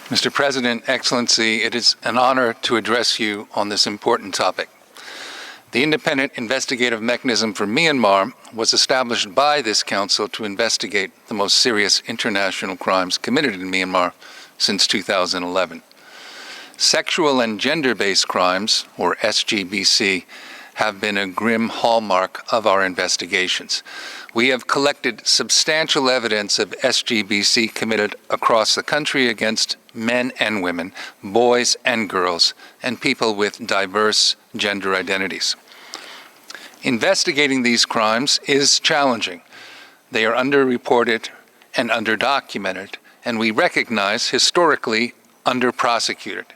Mr. President, Excellency, it is an honor to address you on this important topic. The Independent Investigative Mechanism for Myanmar was established by this Council to investigate the most serious international crimes committed in Myanmar since 2011. Sexual and gender-based crimes, or SGBC, have been a grim hallmark of our investigations. We have collected substantial evidence of SGBC committed across the country against men and women, boys and girls, and people with diverse gender identities. Investigating these crimes is challenging. They are underreported and underdocumented, and we recognize historically underprosecuted.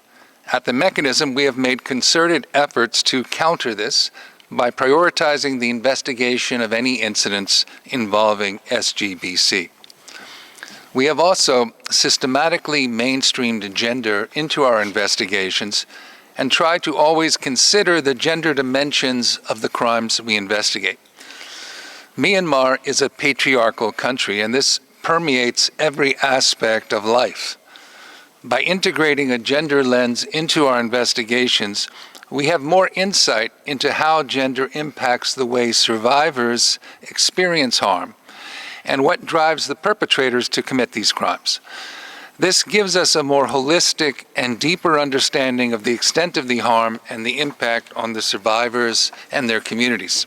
At the mechanism, we have made concerted efforts to counter this by prioritizing the investigation of any incidents involving SGBC. We have also systematically mainstreamed gender into our investigations and try to always consider the gender dimensions of the crimes we investigate. Myanmar is a patriarchal country, and this permeates every aspect of life. By integrating a gender lens into our investigations, we have more insight into how gender impacts the way survivors experience harm and what drives the perpetrators to commit these crimes. This gives us a more holistic and deeper understanding of the extent of the harm and the impact on the survivors and their communities.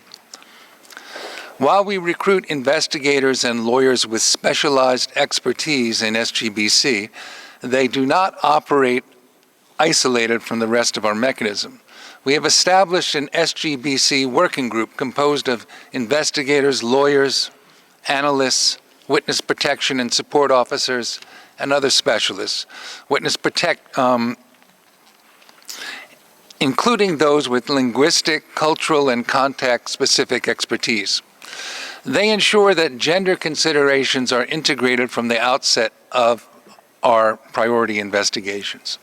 While we recruit investigators and lawyers with specialized expertise in SGBC, they do not operate isolated from the rest of our mechanism. We have established an SGBC working group composed of investigators, lawyers, analysts, witness protection and support officers, and other specialists. Including those with linguistic, cultural, and context-specific expertise. They ensure that gender considerations are integrated from the outset of our priority investigations.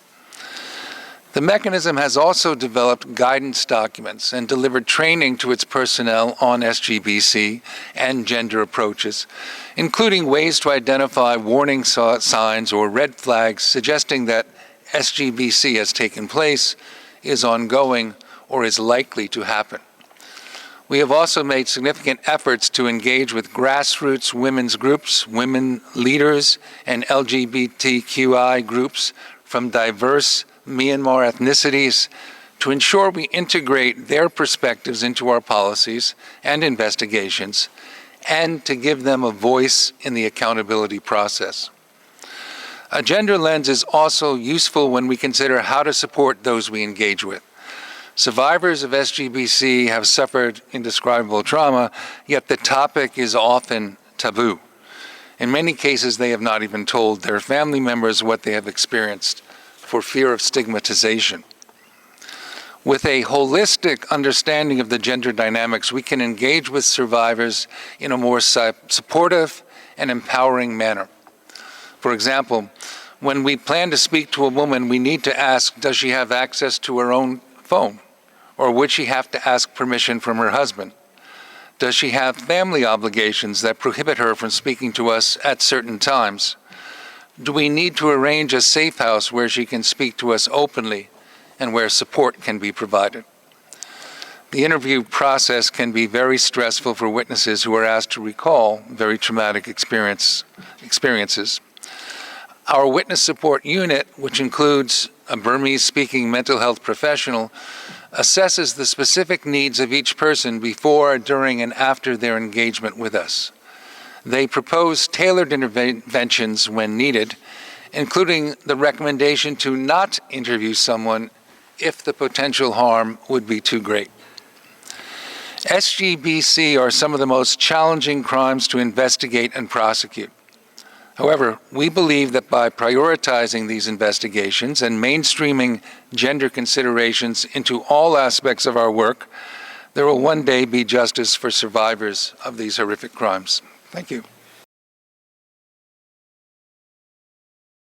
The mechanism has also developed guidance documents and delivered training to its personnel on SGBC and gender approaches, including ways to identify warning signs or red flags suggesting that SGBC has taken place, is ongoing, or is likely to happen. We have also made significant efforts to engage with grassroots women's groups, women leaders, and LGBTQI groups from diverse Myanmar ethnicities to ensure we integrate their perspectives into our policies and investigations, and to give them a voice in the accountability process. A gender lens is also useful when we consider how to support those we engage with. Survivors of SGBC have suffered indescribable trauma, yet the topic is often taboo. In many cases, they have not even told their family members what they have experienced for fear of stigmatization. With a holistic understanding of the gender dynamics, we can engage with survivors in a more supportive and empowering manner. For example, when we plan to speak to a woman, we need to ask, does she have access to her own phone? Or would she have to ask permission from her husband? Does she have family obligations that prohibit her from speaking to us at certain times? Do we need to arrange a safe house where she can speak to us openly and where support can be provided? The interview process can be very stressful for witnesses who are asked to recall very traumatic experiences. Our witness support unit, which includes a Burmese-speaking mental health professional, assesses the specific needs of each person before, during, and after their engagement with us. They propose tailored interventions when needed, including the recommendation to not interview someone if the potential harm would be too great. SGBC are some of the most challenging crimes to investigate and prosecute. However, we believe that by prioritizing these investigations and mainstreaming gender considerations into all aspects of our work, there will one day be justice for survivors of these horrific crimes. Thank you.